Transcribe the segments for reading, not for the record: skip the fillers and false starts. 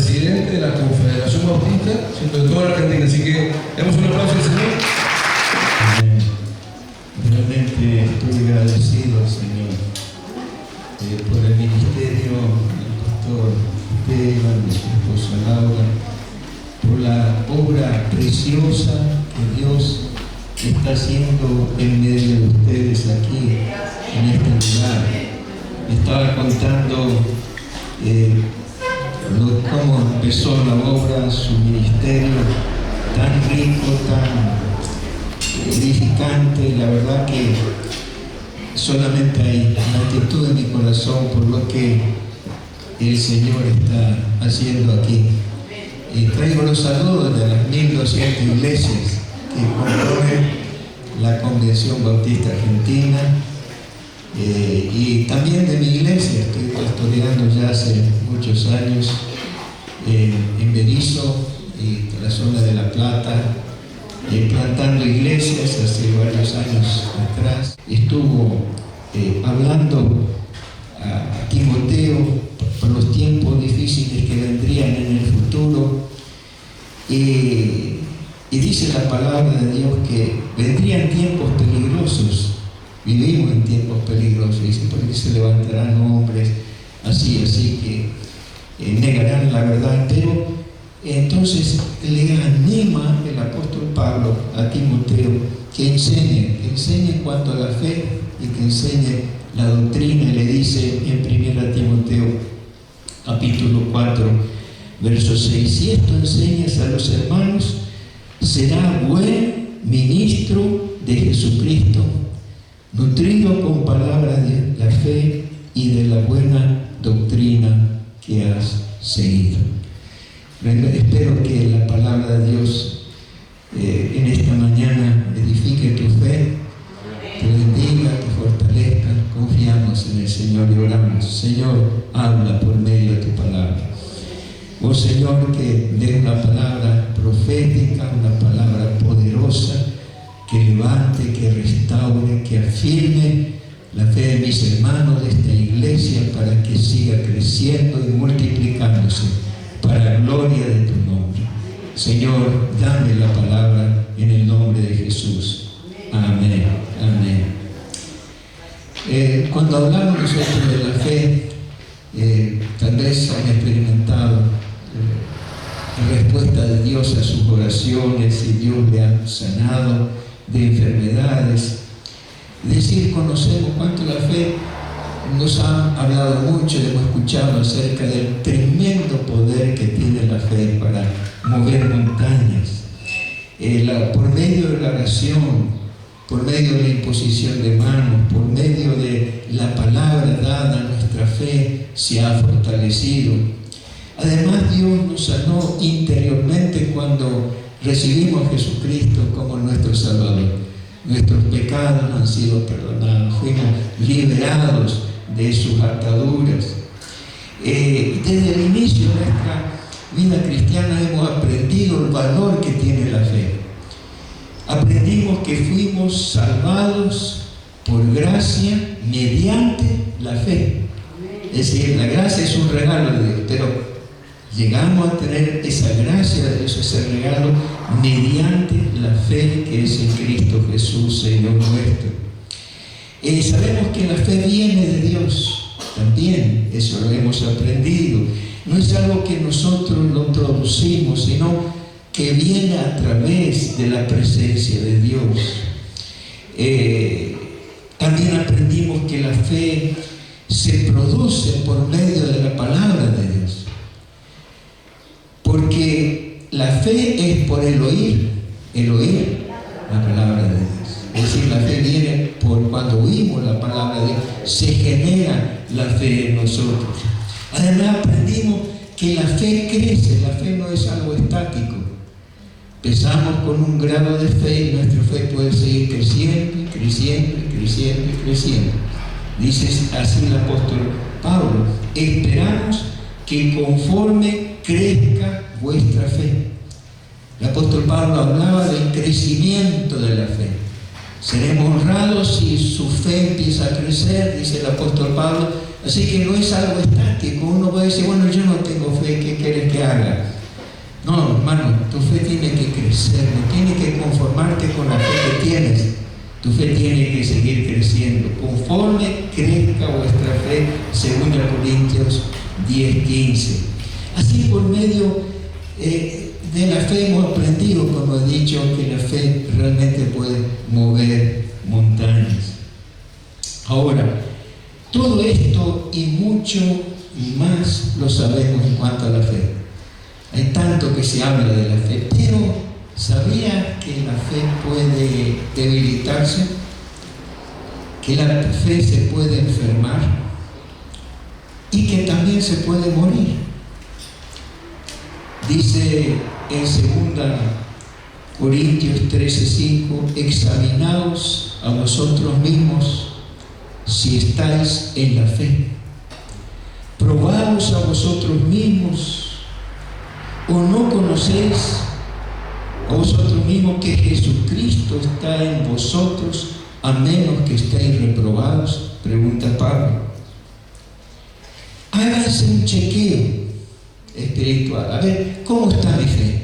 presidente de la Confederación Bautista, siendo de toda la Argentina. Así que demos un aplauso al Señor. Amén. Realmente estoy agradecido al Señor por el ministerio del pastor Esteban, de su esposa Laura, por la obra preciosa que Dios está haciendo en medio de ustedes aquí, en este lugar. Me estaba contando cómo empezó la obra, su ministerio, tan rico, tan edificante. La verdad que solamente hay gratitud en mi corazón por lo que el Señor está haciendo aquí. Traigo los saludos de las 1200 iglesias que componen la Convención Bautista Argentina, y también de mi iglesia. Estoy pastoreando ya hace muchos años en Berisso y la zona de La Plata, plantando iglesias hace varios años atrás. Estuvo hablando a Timoteo por los tiempos difíciles que vendrían en el futuro, y dice la palabra de Dios que vendrían tiempos peligrosos. Vivimos en tiempos peligrosos, dice, porque se levantarán hombres así que negarán la verdad. Pero entonces le anima el apóstol Pablo a Timoteo que enseñe en cuanto a la fe y que enseñe la doctrina. Y le dice en 1 Timoteo capítulo 4 verso 6: si esto enseñas a los hermanos, será buen ministro de Jesucristo, nutrido con palabras de la fe y de la buena doctrina que has seguido. Espero que la palabra de Dios en esta mañana edifique tu fe, te bendiga, te fortalezca. Confiamos en el Señor y oramos: Señor, habla por medio de tu palabra. Oh Señor, que dé una palabra profética, una palabra poderosa, que levante, que restaure, que afirme la fe de mis hermanos de esta iglesia, para que siga creciendo y multiplicándose para gloria de tu nombre. Señor, dame la palabra en el nombre de Jesús. Amén. Amén. Cuando hablamos nosotros de la fe, tal vez han experimentado la respuesta de Dios a sus oraciones, y Dios le ha sanado de enfermedades. Es decir, conocemos cuánto la fe. Nos han hablado mucho, hemos escuchado acerca del tremendo poder que tiene la fe para mover montañas. Por medio de la oración, por medio de la imposición de manos, por medio de la palabra dada, nuestra fe se ha fortalecido. Además, Dios nos sanó interiormente cuando recibimos a Jesucristo como nuestro Salvador. Nuestros pecados han sido perdonados, fuimos liberados de sus ataduras. Desde el inicio de nuestra vida cristiana hemos aprendido el valor que tiene la fe. Aprendimos que fuimos salvados por gracia mediante la fe. Es decir, la gracia es un regalo de Dios, pero llegamos a tener esa gracia de Dios, ese regalo, mediante la fe que es en Cristo Jesús, Señor nuestro. Sabemos que la fe viene de Dios, también eso lo hemos aprendido. No es algo que nosotros lo producimos, sino que viene a través de la presencia de Dios. También aprendimos que la fe se produce por medio de la palabra de Dios, porque la fe es por el oír la palabra de Dios. Es decir, la fe viene por cuando oímos la palabra de Dios, se genera la fe en nosotros. Además, aprendimos que la fe crece, la fe no es algo estático. Empezamos con un grado de fe y nuestra fe puede seguir creciendo, creciendo, creciendo, creciendo. Dice así el apóstol Pablo: esperamos que conforme crezca vuestra fe. El apóstol Pablo hablaba del crecimiento de la fe. Seremos honrados si su fe empieza a crecer, dice el apóstol Pablo, Así que no es algo estático. Uno puede decir, bueno, yo no tengo fe, ¿qué quieres que haga? No, hermano, tu fe tiene que crecer, no tiene que conformarte con la fe que tienes. Tu fe tiene que seguir creciendo, conforme crezca vuestra fe, según Corintios 10:15. Así, por medio de la fe hemos aprendido, como he dicho, que la fe realmente puede mover montañas. Ahora, todo esto y mucho más lo sabemos en cuanto a la fe. Hay tanto que se habla de la fe, pero ¿sabía que la fe puede debilitarse? Que la fe se puede enfermar y que también se puede morir. Dice en 2 Corintios 13:5, examinaos a vosotros mismos si estáis en la fe. Probaos a vosotros mismos, o no conocéis a vosotros mismos que Jesucristo está en vosotros, a menos que estéis reprobados, pregunta Pablo. Háganse un chequeo espiritual, a ver, ¿cómo está mi fe?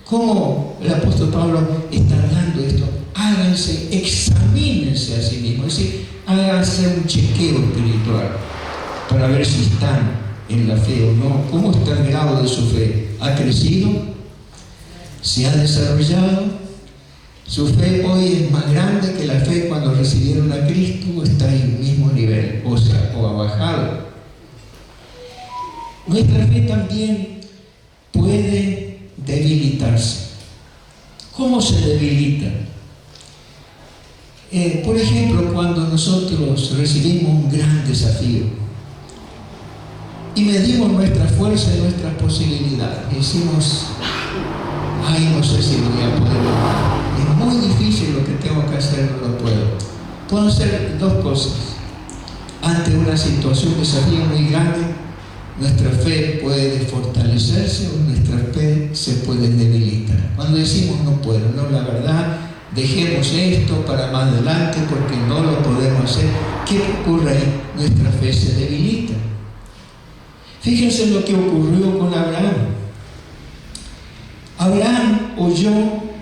¿Cómo el apóstol Pablo está dando esto? Háganse, examínense a sí mismos, es decir, háganse un chequeo espiritual para ver si están en la fe o no. ¿Cómo está el grado de su fe? ¿Ha crecido? ¿Se ha desarrollado? ¿Su fe hoy es más grande que la fe cuando recibieron a Cristo o está en el mismo nivel? O sea, o ha bajado. Nuestra fe también puede debilitarse. ¿Cómo se debilita? Por ejemplo, cuando nosotros recibimos un gran desafío y medimos nuestra fuerza y nuestras posibilidades, y decimos, ay, no sé si voy a poder, es muy difícil lo que tengo que hacer, no lo puedo. Puedo hacer dos cosas. Ante una situación, un desafío muy grande, nuestra fe puede fortalecerse o nuestra fe se puede debilitar. Cuando decimos no puedo, no, la verdad, dejemos esto para más adelante porque no lo podemos hacer. ¿Qué ocurre ahí? Nuestra fe se debilita. Fíjense lo que ocurrió con Abraham. Abraham oyó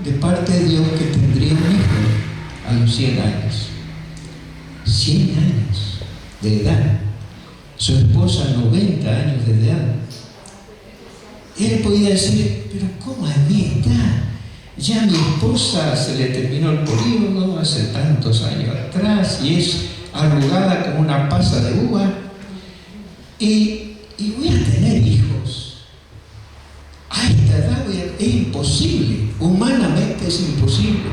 de parte de Dios que tendría un hijo a los 100 años. 100 años de edad. Su esposa 90 años de edad. Él podía decir, pero ¿cómo a mi edad? Ya mi esposa se le terminó el período hace tantos años atrás y es arrugada como una pasa de uva y voy a tener hijos. A esta edad es imposible, humanamente es imposible.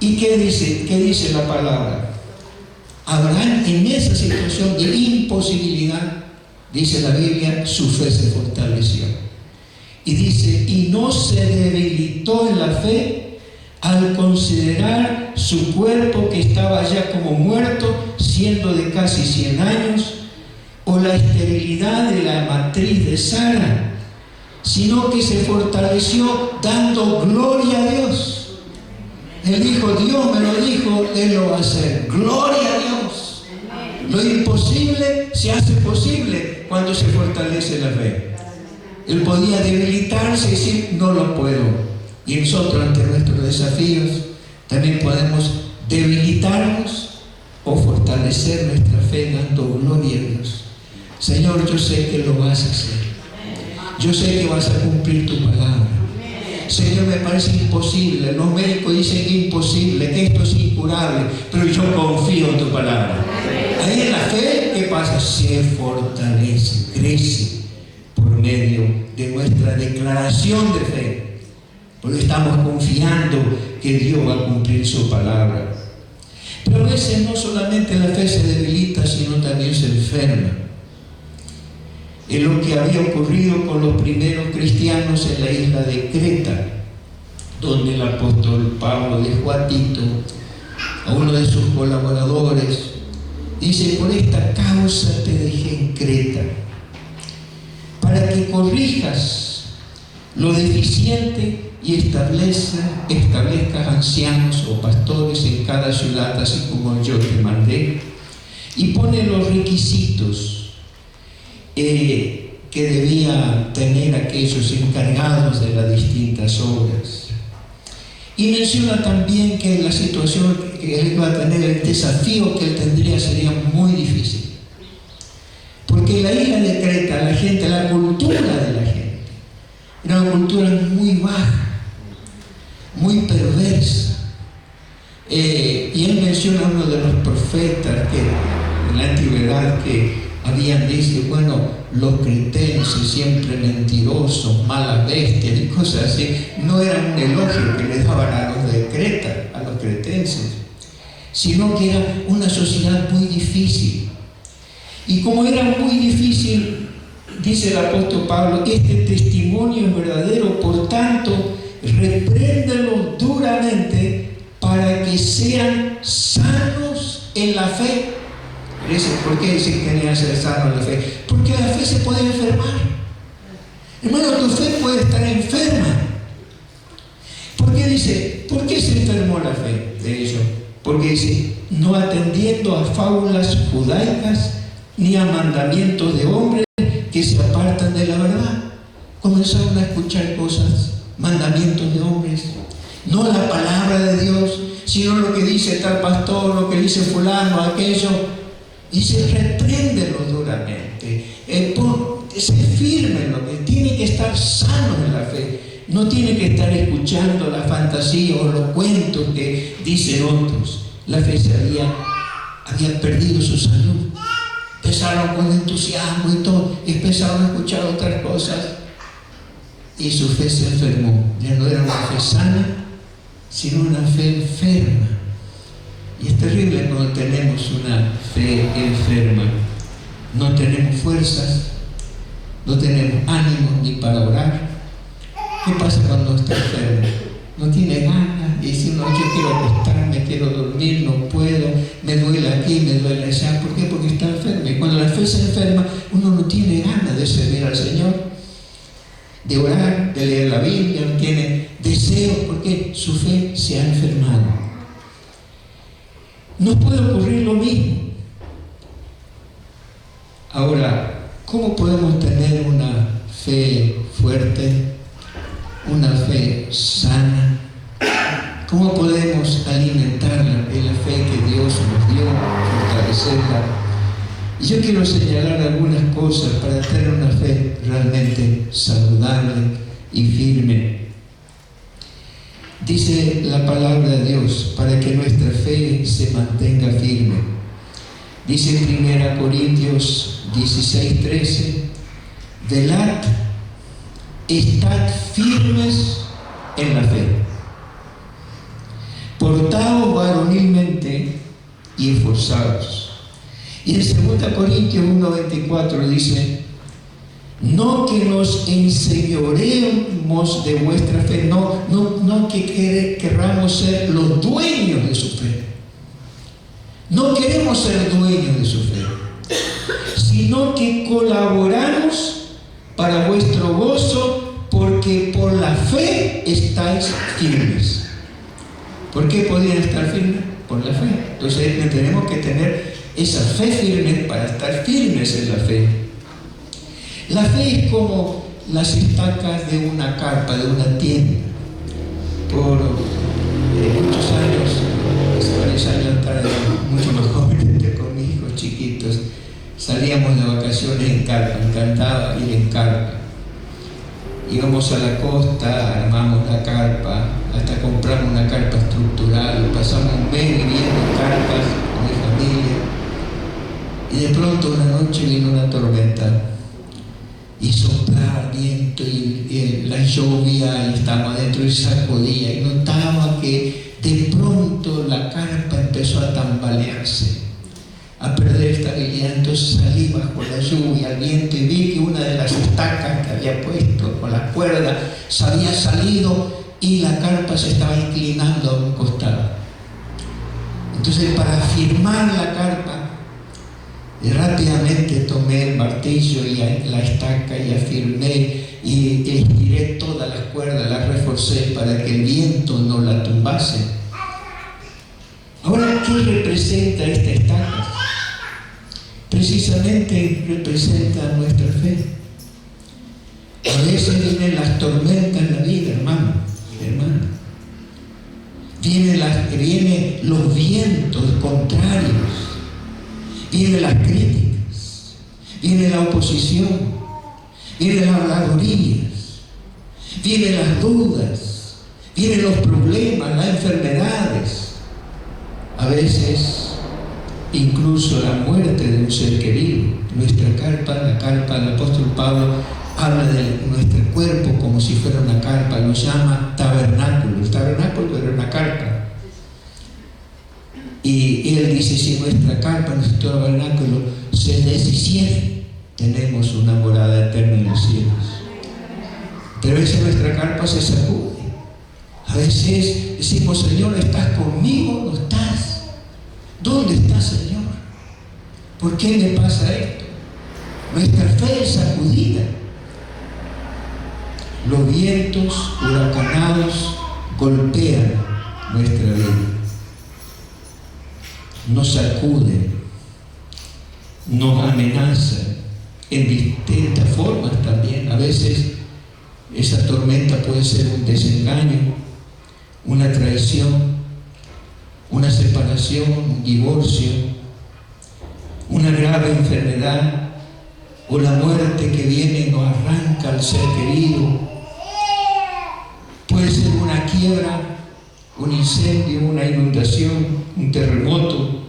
¿Y qué dice la palabra? Abraham, en esa situación de imposibilidad, dice la Biblia, su fe se fortaleció. Y dice, y no se debilitó en la fe al considerar su cuerpo que estaba ya como muerto, siendo de casi 100 años, o la esterilidad de la matriz de Sara, sino que se fortaleció dando gloria a Dios. Él dijo, Dios me lo dijo, Él lo va a hacer. ¡Gloria a Dios! Lo imposible se hace posible cuando se fortalece la fe. Él podía debilitarse y decir, no lo puedo. Y nosotros, ante nuestros desafíos, también podemos debilitarnos o fortalecer nuestra fe dando gloria a Dios. Señor, yo sé que lo vas a hacer. Yo sé que vas a cumplir tu palabra. Señor, me parece imposible. Los médicos dicen imposible, que esto es incurable, pero yo confío en tu palabra. Ahí en la fe, ¿qué pasa? Se fortalece, crece por medio de nuestra declaración de fe. Porque estamos confiando que Dios va a cumplir su palabra. Pero a veces no solamente la fe se debilita, sino también se enferma. Es lo que había ocurrido con los primeros cristianos en la isla de Creta, donde el apóstol Pablo dejó a Tito, a uno de sus colaboradores, dice, por esta causa te dejé en Creta, para que corrijas lo deficiente y establezcas ancianos o pastores en cada ciudad, así como yo te mandé. y pone los requisitos que debían tener aquellos encargados de las distintas obras. Y menciona también que la situación que él iba a tener, el desafío que él tendría sería muy difícil. Porque la isla de Creta, la gente, la cultura de la gente, era una cultura muy baja, muy perversa. Y él menciona a uno de los profetas que en la antigüedad que habían dicho, bueno, los cretenses siempre mentirosos, malas bestias y cosas así. No era un elogio que le daban a los de Creta, a los cretenses, sino que era una sociedad muy difícil. Y como era muy difícil, dice el apóstol Pablo, este testimonio es verdadero, por tanto, repréndelos duramente para que sean sanos en la fe. ¿Por qué dice que tenían que ser sanos en la fe? Porque la fe se puede enfermar. Hermano, tu fe puede estar enferma. ¿Por qué dice? ¿Por qué se enfermó la fe de ellos? Porque dice, no atendiendo a fábulas judaicas ni a mandamientos de hombres que se apartan de la verdad. Comenzaron a escuchar cosas, mandamientos de hombres, no la palabra de Dios, sino lo que dice tal pastor, lo que dice fulano, aquello. Dice, repréndelos duramente, sé firme en lo que tiene que estar sano en la fe. No tiene que estar escuchando la fantasía o los cuentos que dicen otros. La fe se había perdido su salud. Empezaron con entusiasmo y todo, y empezaron a escuchar otras cosas, y su fe se enfermó. Ya no era una fe sana, sino una fe enferma. Y es terrible cuando tenemos una fe enferma. No tenemos fuerzas, no tenemos ánimo ni para orar. ¿Qué pasa cuando está enfermo? No tiene ganas, y dice uno, yo quiero acostarme, quiero dormir, no puedo, me duele aquí, me duele allá. ¿Por qué? Porque está enfermo. Y cuando la fe se enferma, uno no tiene ganas de servir al Señor, de orar, de leer la Biblia, no tiene deseos, porque su fe se ha enfermado. Nos puede ocurrir lo mismo. Ahora, ¿cómo podemos tener una fe fuerte, una fe sana? ¿Cómo podemos alimentarla en la fe que Dios nos dio, fortalecerla? Y yo quiero señalar algunas cosas para tener una fe realmente saludable y firme. Dice la palabra de Dios, para que nuestra fe se mantenga firme. Dice en 1 Corintios 16:13, velad, estad firmes en la fe, portaos varonilmente y esforzados. Y en 2 Corintios 1:24 dice, no que nos enseñoremos de vuestra fe, no que querramos ser los dueños de su fe. No queremos ser dueños de su fe, sino que colaboramos para vuestro gozo, porque por la fe estáis firmes. ¿Por qué podían estar firmes? Por la fe. Entonces tenemos que tener esa fe firme para estar firmes en la fe. La fe es como las estacas de una carpa, de una tienda. Por muchos años, hace varios años atrás, mucho más joven, con mis hijos chiquitos, salíamos de vacaciones en carpa, me encantaba ir en carpa. Íbamos a la costa, armamos la carpa, hasta compramos una carpa estructural, pasamos un mes viviendo en carpas con mi familia, y de pronto una noche vino una tormenta, y soplaba el viento y la lluvia, y estábamos adentro y sacudía, y notaba que de pronto la carpa empezó a tambalearse, a perder estabilidad. Entonces salí bajo la lluvia, el viento, y vi que una de las estacas que había puesto con la cuerda se había salido y la carpa se estaba inclinando a un costado. Entonces, para firmar la carpa, rápidamente tomé el martillo y la estaca y afirmé y estiré todas las cuerdas, las reforcé para que el viento no la tumbase. Ahora, ¿qué representa esta estaca? precisamente representa nuestra fe. A veces vienen las tormentas en la vida, hermano. Vienen los vientos contrarios, vienen las críticas, viene la oposición, vienen las habladurías, vienen las dudas, vienen los problemas, las enfermedades, a veces incluso la muerte de un ser querido. Nuestra carpa, la carpa del apóstol Pablo, habla de nuestro cuerpo como si fuera una carpa, lo llama tabernáculo. El tabernáculo era una carpa. Y él dice, si nuestra carpa, nuestro tabernáculo se deshiciere, tenemos una morada eterna en los cielos. Pero a veces nuestra carpa se sacude. A veces decimos, Señor, ¿estás conmigo o no estás? ¿Dónde estás, Señor? ¿Por qué me pasa esto? Nuestra fe es sacudida. Los vientos huracanados golpean nuestra vida, nos sacuden, nos amenazan en distintas formas también. A veces esa tormenta puede ser un desengaño, una traición, una separación, un divorcio, una grave enfermedad o la muerte que viene y nos arranca al ser querido. Puede ser una quiebra, un incendio, una inundación, un terremoto.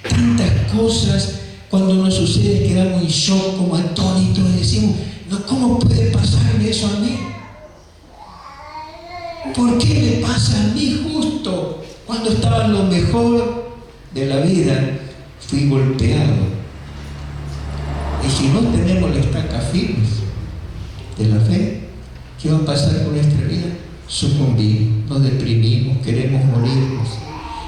Tantas cosas, cuando nos sucede quedamos en shock, como atónitos, y decimos, no, ¿cómo puede pasarme eso a mí? ¿Por qué me pasa a mí justo cuando estaba en lo mejor de la vida? Fui golpeado. Y si no tenemos la estaca firmes de la fe, ¿qué va a pasar con nuestra vida? Sucumbimos, nos deprimimos, queremos morirnos,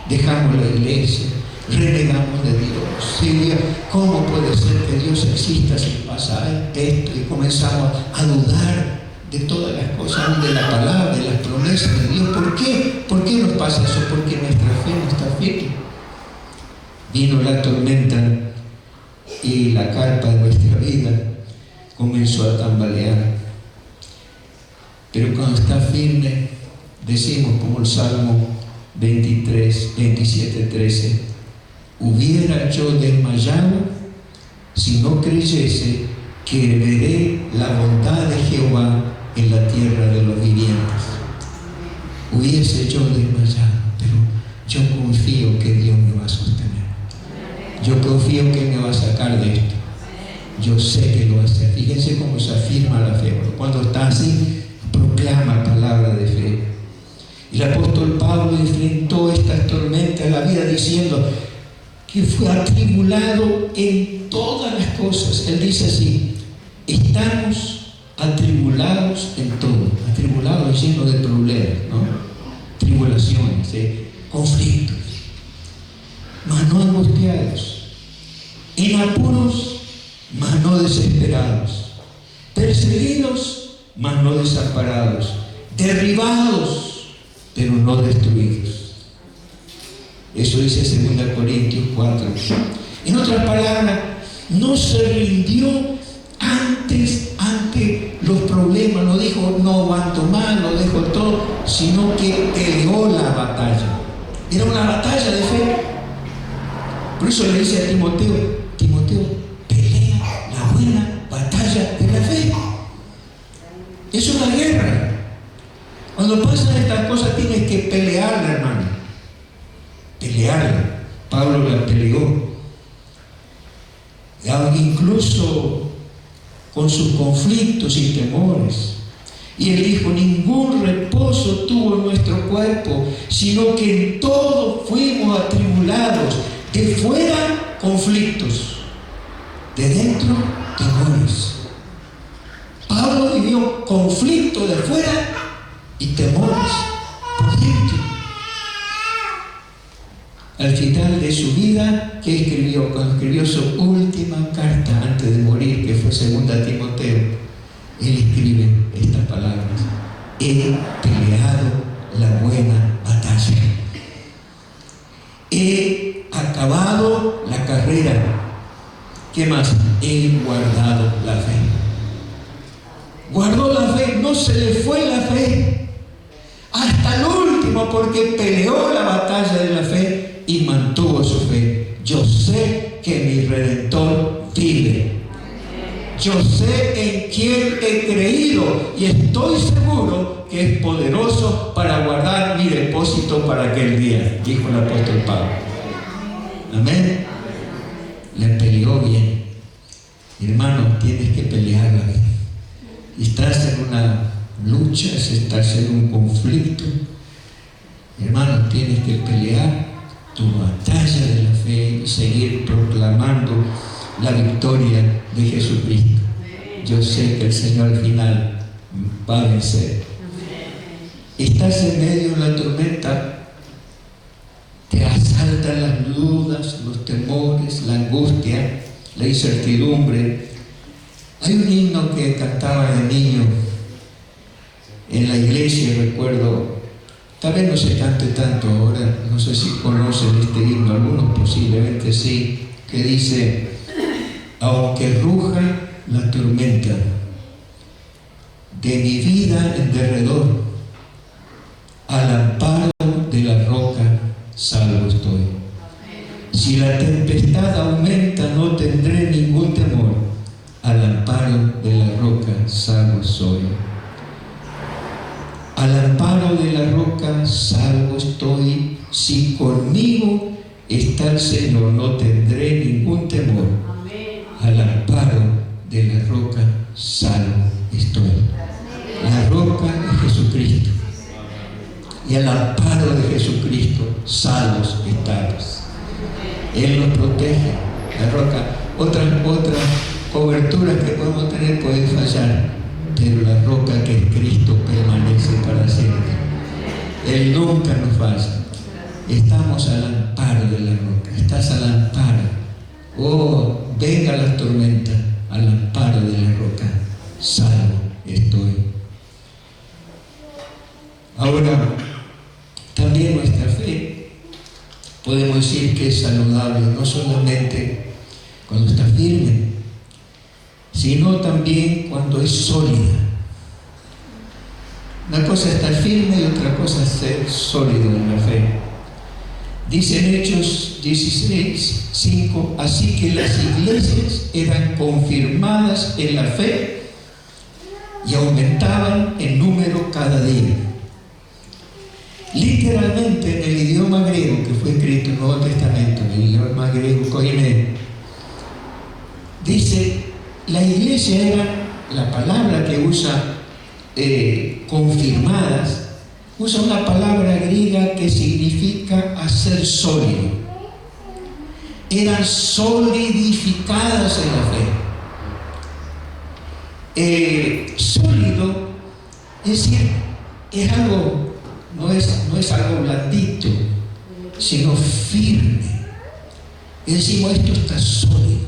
dejamos la iglesia, renegamos de Dios. ¿Sí? ¿Cómo puede ser que Dios exista si pasa esto? Y comenzamos a dudar de todas las cosas, de la palabra, de las promesas de Dios. ¿Por qué? ¿Por qué nos pasa eso? Porque nuestra fe no está firme. Vino la tormenta y la carpa de nuestra vida comenzó a tambalear. Pero cuando está firme, decimos como el Salmo 27:13, hubiera yo desmayado si no creyese que veré la bondad de Jehová en la tierra de los vivientes. Hubiese yo desmayado, pero yo confío que Dios me va a sostener. Yo confío que me va a sacar de esto. Yo sé que lo va a hacer. Fíjense cómo se afirma la fe. Cuando está así, proclama palabra de fe. El apóstol Pablo enfrentó estas tormentas de la vida diciendo que fue atribulado en todas las cosas. Él dice así, estamos atribulados en todo. Atribulados llenos de problemas, ¿no? Tribulaciones, conflictos, mas no angustiados, en apuros, mas no desesperados, perseguidos, mas no desamparados, derribados, pero no destruidos. Eso dice 2 Corintios 4. En otras palabras, no se rindió ante los problemas, no dijo no aguanto más, no dejo todo, sino que peleó la batalla. Era una batalla de fe. Por eso le dice a Timoteo, pelea la buena batalla de la fe. Es una guerra. Cuando pasan estas cosas tienes que pelearla, hermano. Pelearla. Pablo la peleó. Incluso con sus conflictos y temores. Y él dijo, ningún reposo tuvo nuestro cuerpo, sino que en todo fuimos atribulados. De fuera, conflictos. De dentro, temores. Pablo vivió conflicto de fuera y temores por dentro. Al final de su vida, ¿qué escribió? Cuando escribió su última carta antes de morir, que fue 2 Timoteo, él escribe estas palabras: he peleado la buena batalla, he acabado la carrera, no se le fue la fe hasta el último, porque peleó la batalla de la fe y mantuvo su fe. Yo sé que mi Redentor vive. Yo sé en quién he creído y estoy seguro que es poderoso para guardar mi depósito para aquel día, dijo el apóstol Pablo. Amén. Le peleó bien. Hermano, tienes que pelearla bien. Estás en una lucha, estás en un conflicto. Hermano, tienes que pelear tu batalla de la fe y seguir proclamando la victoria de Jesucristo. Yo sé que el Señor al final va a vencer. Estás en medio de la tormenta, te asaltan las dudas, los temores, la angustia, la incertidumbre. Hay un himno que cantaba de niño en la iglesia, recuerdo, tal vez no se cante tanto ahora, no sé si conocen este himno, algunos posiblemente sí, que dice: aunque ruja la tormenta de mi vida en derredor, al amparo de la roca salvo estoy. Si la tempestad aumenta, no tendré ningún temor, al amparo de la roca salvo soy. Al amparo de la roca salvo estoy, si conmigo está el Señor, no tendré ningún temor. Al amparo de la roca salvo estoy. La roca es Jesucristo. Y al amparo de Jesucristo salvos estamos. Él nos protege. La roca, otras coberturas que podemos tener pueden fallar, pero la roca que es Cristo permanece para siempre. Él nunca nos falla. Estamos al amparo de la roca. Estás al amparo. Oh, venga la tormenta, al amparo de la roca salvo estoy. Ahora, también nuestra fe podemos decir que es saludable, no solamente cuando está firme, sino también cuando es sólida. Una cosa es estar firme y otra cosa es ser sólido en la fe. Dice en Hechos 16:5, así que las iglesias eran confirmadas en la fe y aumentaban en número cada día. Literalmente en el idioma griego que fue escrito en el Nuevo Testamento, en el idioma griego koiné, dice, la iglesia era, la palabra que usa confirmadas, usa una palabra griega que significa hacer sólido. Eran solidificadas en la fe. Sólido, es decir, es algo, no es algo blandito, sino firme. Y decimos, esto está sólido.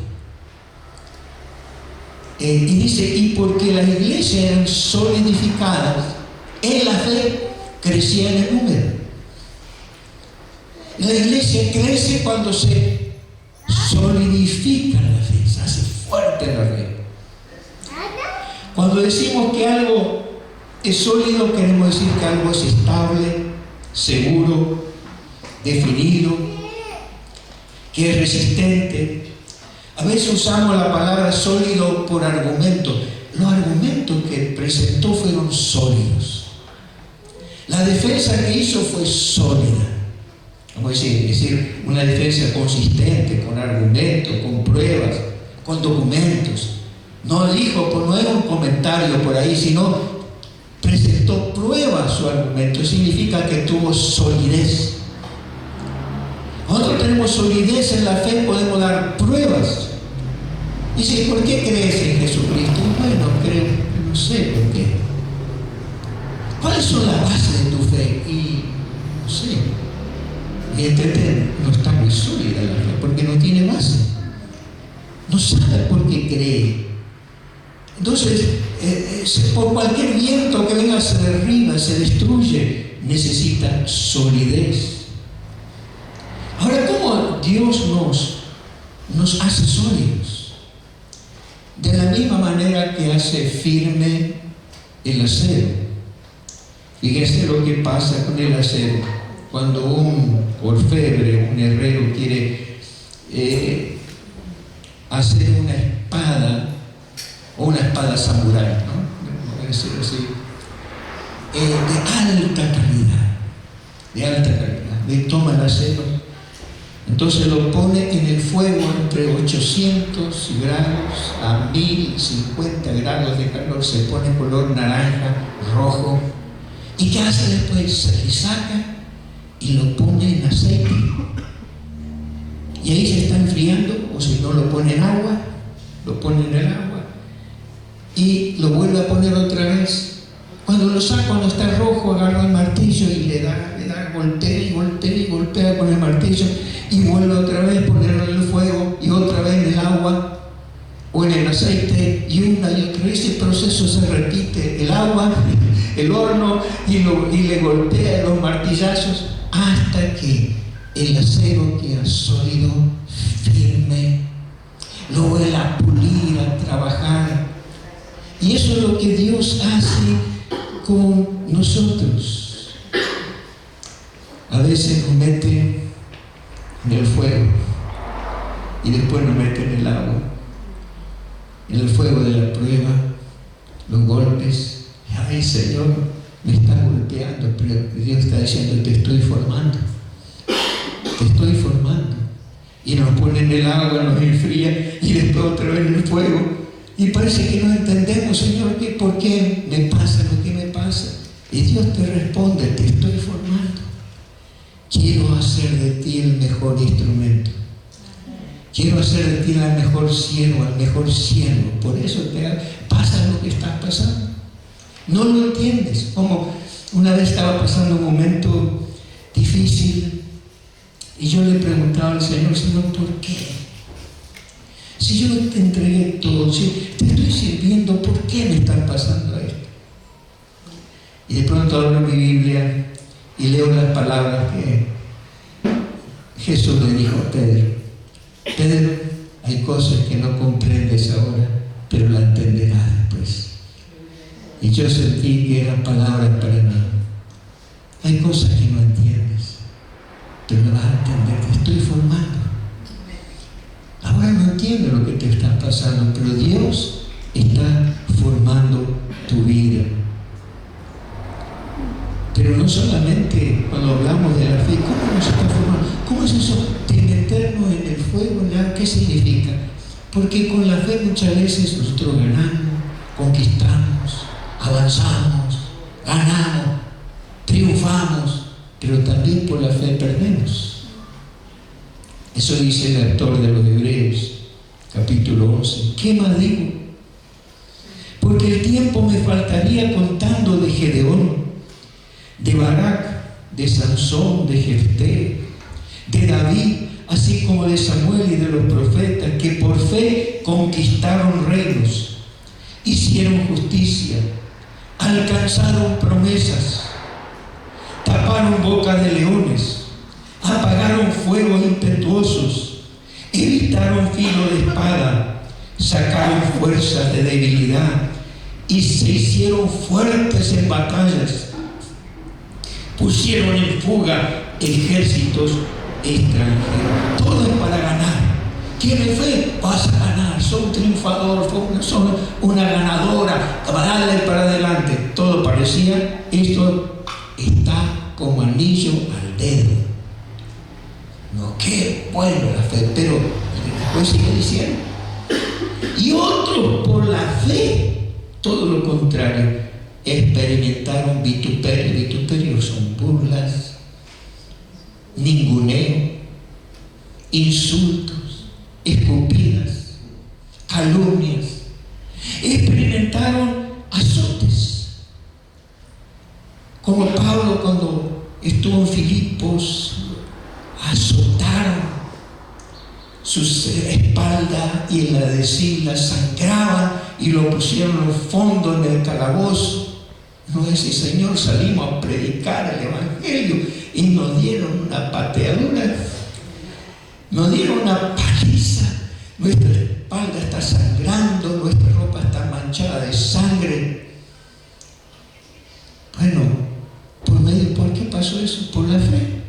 Y dice, y porque las iglesias eran solidificadas en la fe, crecía en el número. La iglesia crece cuando se solidifica la fe, se hace fuerte la fe. Cuando decimos que algo es sólido, queremos decir que algo es estable, seguro, definido, que es resistente. A veces usamos la palabra sólido por argumento. Los argumentos que presentó fueron sólidos. La defensa que hizo fue sólida. Vamos a decir, una defensa consistente, con argumentos, con pruebas, con documentos. No dijo, pues no era un comentario por ahí, sino presentó pruebas su argumento. Significa que tuvo solidez. Nosotros tenemos solidez en la fe, podemos dar pruebas. Dice, ¿por qué crees en Jesucristo? Bueno, creo, no sé por qué. ¿Cuáles son las bases de tu fe? Y no sé. Y entender, no está muy sólida la fe, porque no tiene base. No sabe por qué cree. Entonces, por cualquier viento que venga se derriba, se destruye, necesita solidez. Ahora, ¿cómo Dios nos hace sólidos? De la misma manera que hace firme el acero. Fíjense lo que pasa con el acero. Cuando un orfebre, un herrero quiere hacer una espada, o una espada samurái, ¿no? Voy a decir así, de alta calidad, le toma el acero, entonces lo pone en el fuego entre 800 grados a 1050 grados de calor, se pone color naranja, rojo, y ¿qué hace después? Se le saca y lo pone en aceite, y ahí se está enfriando, o si no lo pone en agua, lo pone en el agua y lo vuelve a poner otra vez. Cuando lo saca, cuando está rojo, agarra el martillo y le da, golpea y golpea y golpea con el martillo, y vuelve otra vez a ponerlo en el fuego, y otra vez en el agua o en el aceite, y una y otra vez. Ese proceso se repite: el agua, el horno, y le golpea los martillazos hasta que el acero queda sólido, firme, lo vuelve a pulir, a trabajar. Y eso es lo que Dios hace con nosotros. A veces nos mete en el fuego y después nos mete en el agua, en el fuego de la prueba, los golpes. Ay, Señor, me está golpeando, pero Dios está diciendo: te estoy formando, te estoy formando. Y nos pone en el agua, nos enfría, y después otra vez en el fuego. Y parece que no entendemos: Señor, ¿por qué me pasa lo que me pasa? Y Dios te responde: te estoy formando. Quiero hacer de ti el mejor instrumento. Quiero hacer de ti el mejor siervo, el mejor siervo. Por eso te pasa lo que estás pasando. No lo entiendes. Como una vez estaba pasando un momento difícil y yo le preguntaba al Señor: Señor, ¿por qué? Si yo te entregué todo, si te estoy sirviendo, ¿por qué me está pasando esto? Y de pronto abro mi Biblia y leo las palabras que Jesús le dijo a Pedro: Pedro, hay cosas que no comprendes ahora, pero la entenderás después. Y yo sentí que eran palabras para mí. Hay cosas que no entiendes, pero las vas a entender. Te estoy formando. Ahora no entiendo lo que te está pasando, pero Dios está formando tu vida. Pero no solamente cuando hablamos de la fe, ¿cómo nos está formando? ¿Cómo es eso de meternos en el fuego? ¿Qué significa? Porque con la fe muchas veces nosotros ganamos, conquistamos, avanzamos, ganamos, triunfamos, pero también por la fe perdemos. Eso dice el autor de los Hebreos, capítulo 11. ¿Qué más digo? Porque el tiempo me faltaría contando de Gedeón, de Barak, de Sansón, de Jefté, de David, así como de Samuel y de los profetas, que por fe conquistaron reinos, hicieron justicia, alcanzaron promesas, taparon bocas de leones, apagaron fuegos impetuosos, evitaron filo de espada, sacaron fuerzas de debilidad y se hicieron fuertes en batallas. Pusieron en fuga ejércitos extranjeros. Todo es para ganar. ¿Tienes fe? Vas a ganar. Sos un triunfador, sos una ganadora. Dale para adelante. Todo parecía, esto está como anillo al dedo. No, qué bueno la fe, pero después sigue diciendo. Y otros por la fe, todo lo contrario, experimentaron vituperio. Vituperio son burlas, ninguneo, insultos, escupidas, calumnias. Experimentaron azotes, como Pablo cuando estuvo en Filipos, azotaron su espalda y en la de Sila sangraban y lo pusieron al fondo en el calabozo. No es el Señor, salimos a predicar el Evangelio y nos dieron una pateadura, nos dieron una paliza. Nuestra espalda está sangrando, nuestra ropa está manchada de sangre. pasó eso? Por la fe.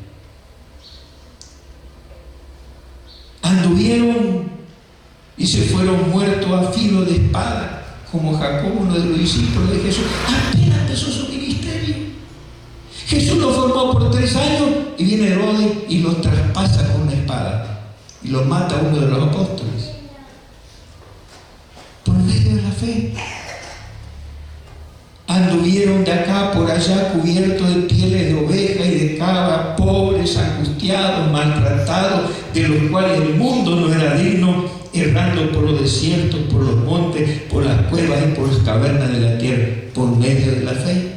Anduvieron y se fueron muertos a filo de espada, como Jacob, uno de los discípulos de Jesús. Apenas empezó su ministerio. Jesús lo formó por 3 años y viene Herodes y lo traspasa con una espada y lo mata a uno de los apóstoles. Por medio de la fe. Anduvieron de acá por allá cubiertos de pieles de oveja y de cabra, pobres, angustiados, maltratados, de los cuales el mundo no era digno, errando por los desiertos, por los montes, por las cuevas y por las cavernas de la tierra, por medio de la fe.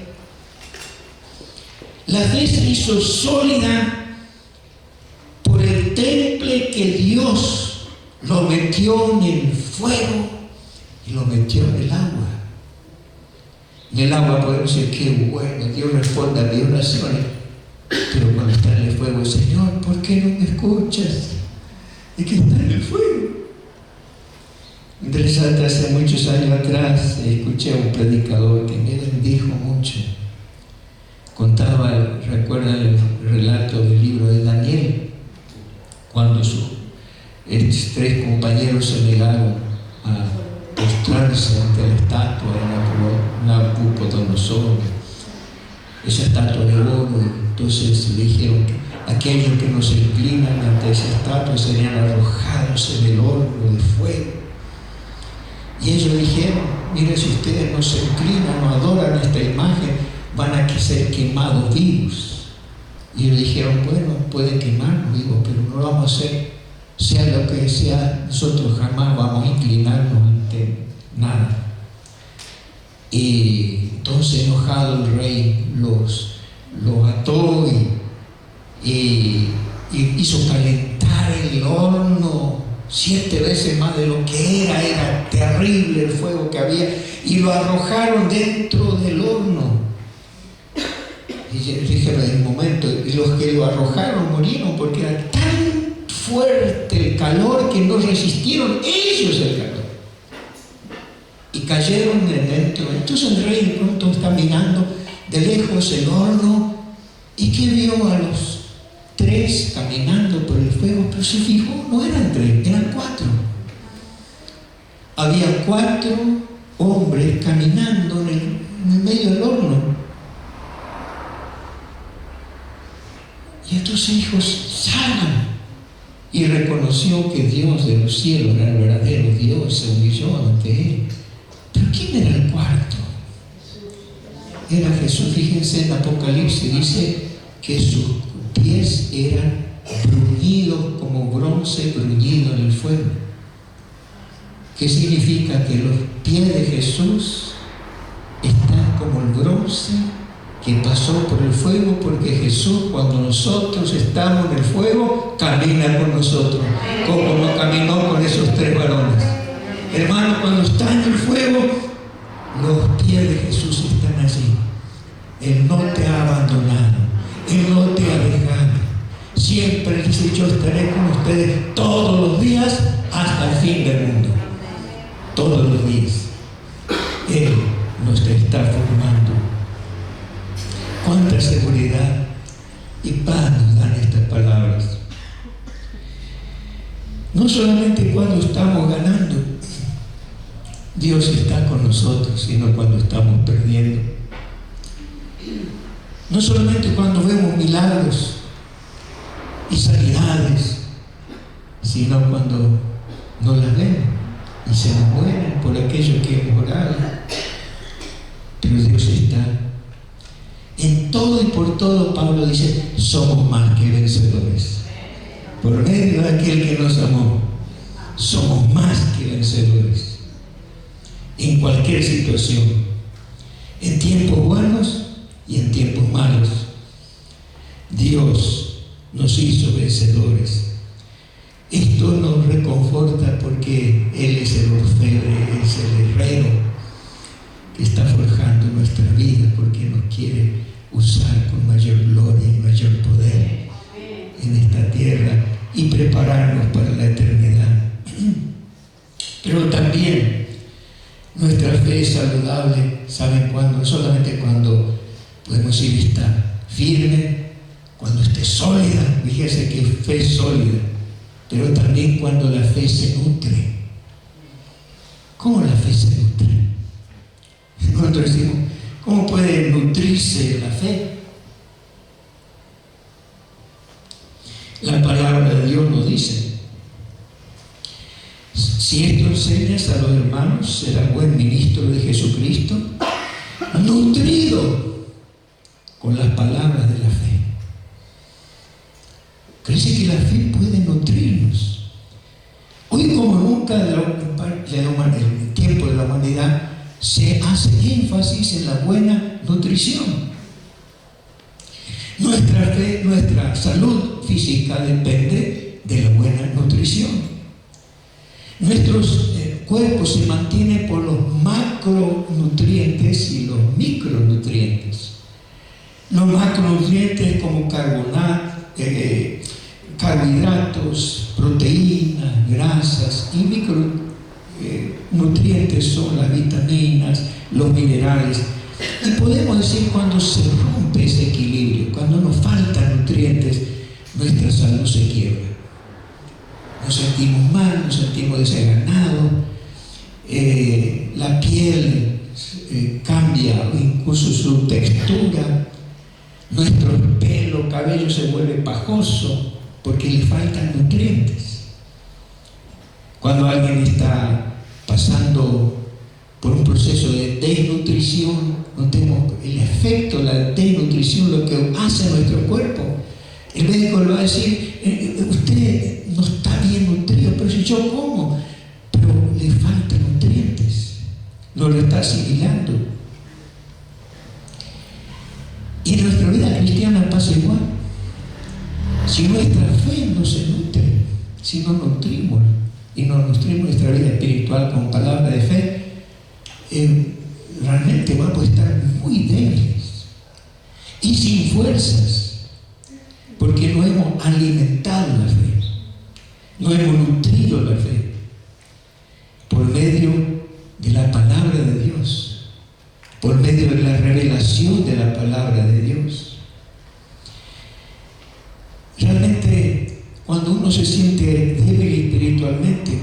La fe se hizo sólida por el temple que Dios lo metió en el fuego y lo metió en el agua. En el agua podemos decir, qué bueno, Dios responde a mis oraciones. Pero cuando está en el fuego, Señor, ¿por qué no me escuchas? ¿De qué está en el fuego? Interesante, hace muchos años atrás escuché a un predicador que me bendijo mucho. Contaba, recuerda el relato del libro de Daniel, cuando sus 3 compañeros se negaron a postrarse ante la estatua de Nabucodonosor, esa estatua de oro. Entonces le dijeron que aquellos que no se inclinan ante esa estatua serían arrojados en el horno de fuego. Y ellos dijeron, mire, si ustedes no se inclinan, no adoran esta imagen, van a ser quemados vivos. Y ellos dijeron, bueno, pueden quemarnos vivos, pero no lo vamos a hacer, sea lo que sea, nosotros jamás vamos a inclinarnos ante nada. Y entonces, enojado, el rey los ató y hizo calentar el horno 7 veces más de lo que era terrible el fuego que había, y lo arrojaron dentro del horno. Y fíjate en un momento, y los que lo arrojaron murieron porque era tan fuerte el calor que no resistieron ellos el calor y cayeron dentro. Entonces el rey de pronto está mirando de lejos el horno y que vio a los 3 caminando por el fuego, pero se fijó, no eran 3, eran 4. Había 4 hombres caminando en el medio del horno. Y estos hijos salgan. Y reconoció que Dios de los cielos era el verdadero Dios, se humilló ante él. ¿Pero quién era el cuarto? Era Jesús. Fíjense en Apocalipsis, dice que sus pies eran bruñidos como bronce bruñido en el fuego. ¿Qué significa? Que los pies de Jesús están como el bronce que pasó por el fuego, porque Jesús, cuando nosotros estamos en el fuego, camina con nosotros, como caminó con esos 3 varones. Hermano, cuando está en el fuego, los pies de Jesús están allí. Él no te ha abandonado, Él no te ha dejado. Siempre dice, yo estaré con ustedes todos los días hasta el fin del mundo. Todos los días. Él nos está formando. Cuánta seguridad y paz nos dan estas palabras. No solamente cuando estamos ganando, Dios está con nosotros, sino cuando estamos perdiendo. No solamente cuando vemos milagros y sanidades, sino cuando no las vemos y se nos mueren por aquello que hemos orado. Pero Dios está. En todo y por todo, Pablo dice, somos más que vencedores. Por medio de aquel que nos amó, somos más que vencedores. En cualquier situación, en tiempos buenos y en tiempos malos, Dios nos hizo vencedores. Esto nos reconforta porque Él es el orfebre, es el herrero que está forjando nuestra vida, porque nos quiere usar con mayor gloria y mayor poder en esta tierra y prepararnos para la eternidad. Pero también nuestra fe es saludable, ¿saben cuándo? Solamente cuando podemos decir, esta firme, cuando esté sólida. Fíjese que fe sólida, pero también cuando la fe se nutre. ¿Cómo la fe se nutre? Nosotros decimos, ¿cómo puede nutrirse la fe? La palabra de Dios nos dice: si esto enseñas a los hermanos, serás buen ministro de Jesucristo, nutrido con las palabras de la fe. ¿Crees que la fe puede nutrirnos? Hoy como nunca en el tiempo de la humanidad se hace énfasis en la buena nutrición. Nuestra fe, nuestra salud física depende de la buena nutrición. Nuestros cuerpos se mantienen por los macronutrientes y los micronutrientes. Los macronutrientes como carbohidratos, proteínas, grasas, y micronutrientes son las vitaminas, los minerales. Y podemos decir, cuando se rompe ese equilibrio, cuando nos faltan nutrientes, nuestra salud se quiebra. Nos sentimos mal, nos sentimos desganados, la piel cambia incluso su textura, nuestro pelo, cabello se vuelve pajoso porque le faltan nutrientes. Cuando alguien está pasando por un proceso de desnutrición, notemos el efecto de la desnutrición, lo que hace a nuestro cuerpo. El médico le va a decir, usted no está bien nutrido, pero si yo como, pero le faltan nutrientes, no lo está asimilando. Y en nuestra vida cristiana pasa igual. Si nuestra fe no se nutre, si no nutrimos y no nutrimos nuestra vida espiritual con palabra de fe, realmente vamos a estar muy débiles y sin fuerzas, porque no hemos alimentado la fe, no hemos nutrido la fe por medio de la palabra de Dios, por medio de la revelación de la palabra de Dios. Realmente, cuando uno se siente débil espiritualmente,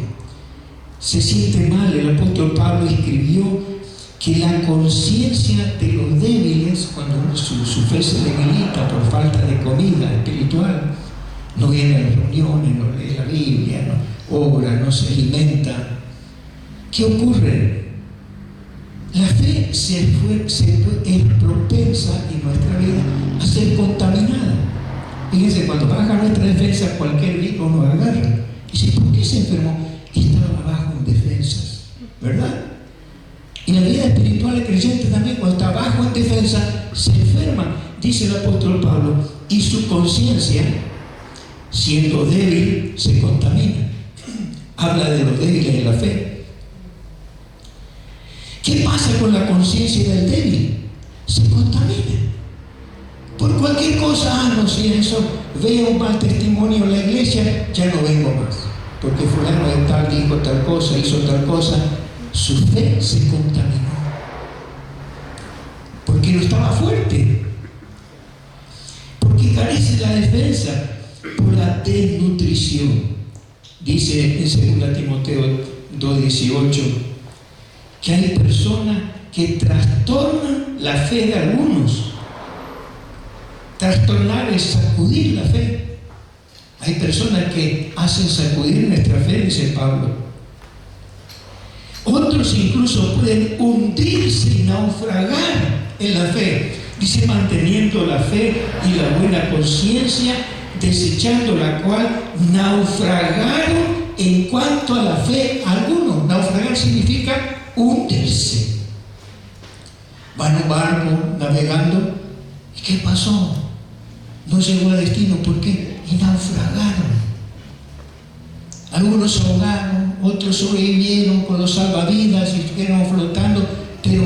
se siente mal. El apóstol Pablo escribió que la conciencia de los débiles, cuando su fe se debilita por falta de comida espiritual, no viene a las reuniones, no lee la Biblia, no obra, no se alimenta. ¿Qué ocurre? La fe es propensa en nuestra vida a ser contaminada. Fíjense, cuando baja nuestra defensa, cualquier virus nos agarra. Dice, ¿por qué se enfermó? Estaba bajo en defensas, ¿verdad? Y la vida espiritual del creyente también, cuando está bajo en defensa, se enferma. Dice el apóstol Pablo, y su conciencia, siendo débil, se contamina. Habla de los débiles de la fe. ¿Qué pasa con la conciencia del débil? Se contamina. Por cualquier cosa, no, si eso, veo un mal testimonio en la iglesia, ya no vengo más. Porque fulano de tal dijo tal cosa, hizo tal cosa. Su fe se contaminó. Porque no estaba fuerte. Porque carece la defensa por la desnutrición. Dice en 2 Timoteo 2:18 que hay personas que trastornan la fe de algunos. Trastornar es sacudir la fe. Hay personas que hacen sacudir nuestra fe, dice Pablo. Otros incluso pueden hundirse y naufragar en la fe. Dice, manteniendo la fe y la buena conciencia, desechando la cual naufragaron en cuanto a la fe algunos. Naufragar significa hundirse. Van en un barco navegando. ¿Y qué pasó? No llegó a destino. ¿Por qué? Y naufragaron. Algunos se ahogaron, otros sobrevivieron con los salvavidas y estuvieron flotando, pero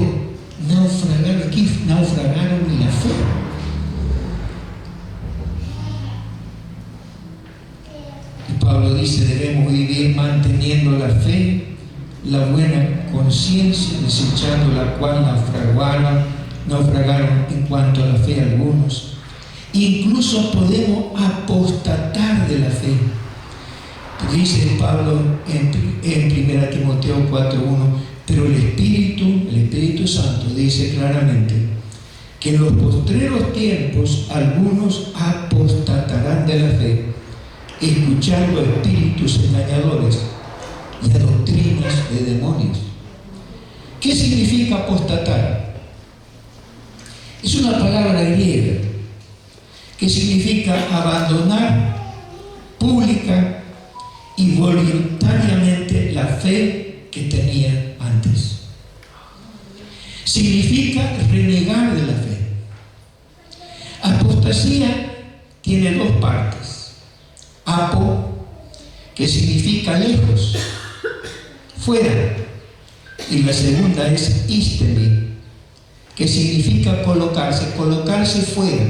naufragaron en la fe. Y Pablo dice, debemos vivir manteniendo la fe, la buena conciencia, desechando la cual naufragaron en cuanto a la fe algunos. Incluso podemos apostatar de la fe. Dice Pablo en 1 Timoteo 4:1, pero el Espíritu Santo dice claramente que en los postreros tiempos algunos apostatarán de la fe, escuchando a espíritus engañadores y a doctrinas de demonios. ¿Qué significa apostatar? Es una palabra griega que significa abandonar pública y voluntariamente la fe que tenía antes. Significa renegar de la fe. Apostasía tiene dos partes. Apo, que significa lejos, fuera, y la segunda es istemi, que significa colocarse fuera.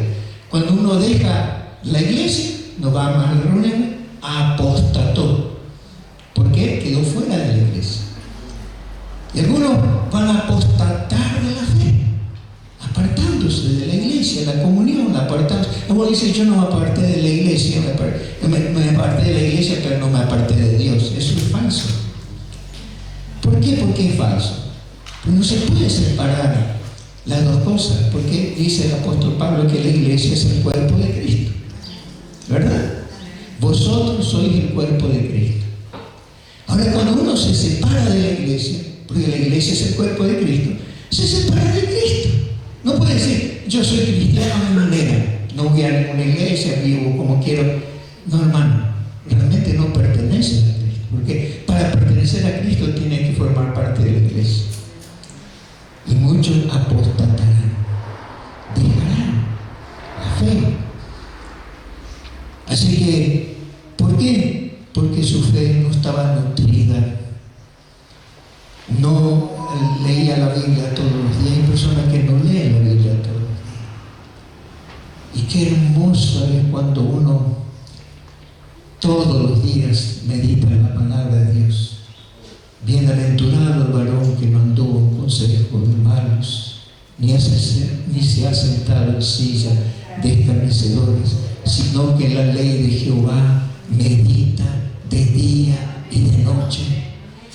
Cuando uno deja la iglesia, no va más a la reunión, apostató. ¿Por qué? Quedó fuera de la iglesia. Y algunos van a apostatar de la fe, apartándose de la iglesia, la comunión, apartándose. Luego dice, yo no me aparté de la iglesia, me aparté de la iglesia, pero no me aparté de Dios. Eso es falso. ¿Por qué? Porque es falso. Pero no se puede separar las dos cosas, porque dice el apóstol Pablo que la iglesia es el cuerpo de Cristo, ¿verdad? Vosotros sois el cuerpo de Cristo. Ahora, cuando uno se separa de la iglesia, porque la iglesia es el cuerpo de Cristo, se separa de Cristo. No puede decir, yo soy cristiano a mi manera, no voy a ninguna iglesia, vivo como quiero. No, hermano, realmente no pertenece a Cristo, porque para pertenecer a Cristo tiene que formar parte de la iglesia. Y muchos apostatarán, dejarán la fe. Así que, ¿por qué? Porque su fe no estaba nutrida. No leía la Biblia todos los días. Hay personas que no leen la Biblia todos los días. Y qué hermoso es cuando uno todos los días medita en la palabra de Dios. Bienaventurado el varón que no anduvo en consejo de malos, ni se ha sentado en silla de escarnecedores, sino que en la ley de Jehová medita de día y de noche.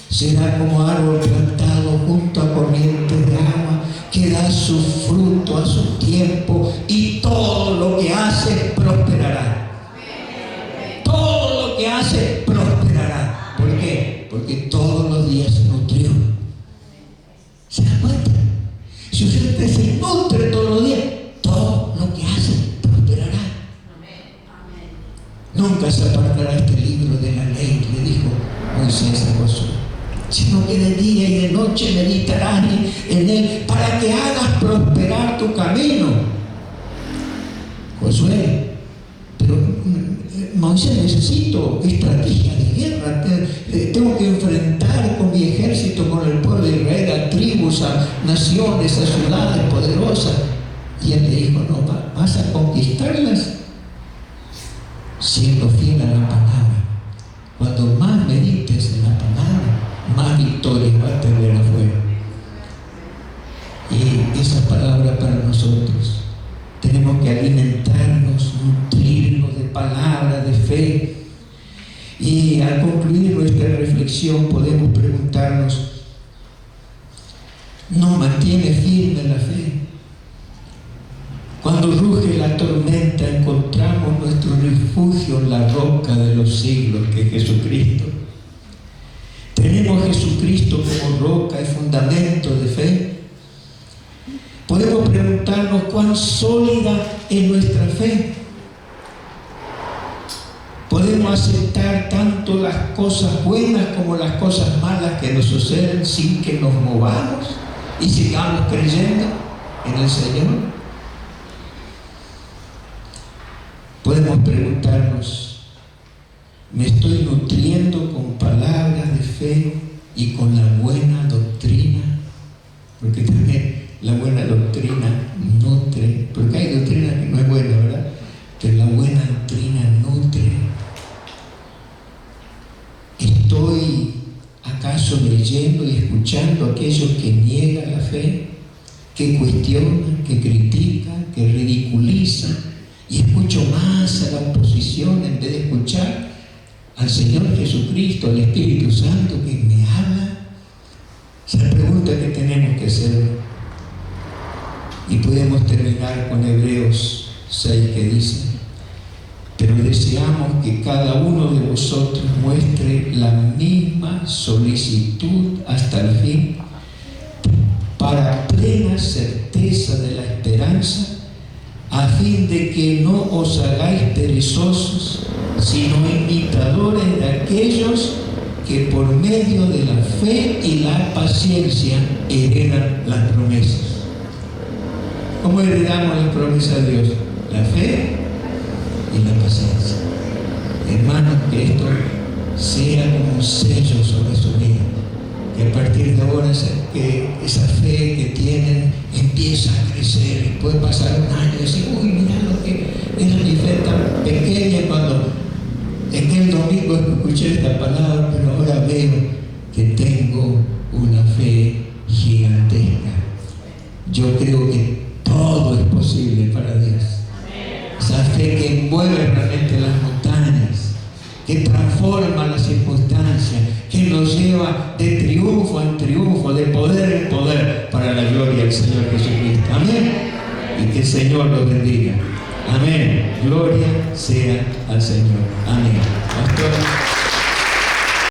Será como árbol plantado junto a corrientes de agua, que da su fruto a su tiempo, y todo lo que hace prosperará. Todo lo que hace prosperará. ¿Por qué? Porque todos los días se nutrió. ¿Se da cuenta? Si usted se nutre todos los días, todo lo que hace prosperará. Nunca se apartará este libro de la ley, le dijo Moisés a Josué, sino que de día y de noche meditarás en él, para que hagas prosperar tu camino. Josué, pero Moisés, necesito estrategia de guerra, tengo que enfrentar con mi ejército, con el pueblo de Israel, a tribus, a naciones, a ciudades poderosas. Y él le dijo, no, vas a conquistarlas siendo fiel a la palabra. Cuando más medites en la palabra, más victorias va a tener afuera. Y esa palabra para nosotros, tenemos que alimentarnos, nutrirnos de palabra, de fe. Y al concluir nuestra reflexión podemos preguntarnos, ¿nos mantiene firme la fe? Cuando ruge la tormenta, encontramos nuestro refugio en la roca de los siglos, que es Jesucristo. Tenemos a Jesucristo como roca y fundamento de fe. Podemos preguntarnos cuán sólida es nuestra fe. Podemos aceptar tanto las cosas buenas como las cosas malas que nos suceden sin que nos movamos y sigamos creyendo en el Señor. Podemos preguntarnos, ¿me estoy nutriendo con palabras de fe y con la buena doctrina? Porque también la buena doctrina nutre, porque hay doctrina que no es buena, ¿verdad? Pero la buena doctrina nutre. ¿Estoy acaso leyendo y escuchando a aquellos que niegan la fe, que cuestionan, que critican, que ridiculizan, y escucho más a la oposición en vez de escuchar al Señor Jesucristo, al Espíritu Santo que me habla. Esa es la pregunta que tenemos que hacer. Y podemos terminar con Hebreos 6 que dice: pero deseamos que cada uno de vosotros muestre la misma solicitud hasta el fin, para plena certeza de la esperanza, a fin de que no os hagáis perezosos, sino imitadores de aquellos que por medio de la fe y la paciencia heredan las promesas. ¿Cómo heredamos las promesas de Dios? La fe y la paciencia. Hermanos, que esto sea como un sello sobre su vida, que a partir de ahora que esa fe que tienen empieza a crecer, y puede pasar un año y decir: uy, mira lo que era mi fe tan pequeña cuando en el domingo escuché esta palabra, pero ahora veo que tengo una fe gigantesca. Yo creo que todo es posible para Dios. Esa fe que envuelve realmente las montañas, que transforma las circunstancias, que nos lleva de triunfo en triunfo, de poder en poder, para la gloria del Señor Jesucristo. Amén. Y que el Señor los bendiga. Amén. Gloria sea al Señor. Amén. Pastor.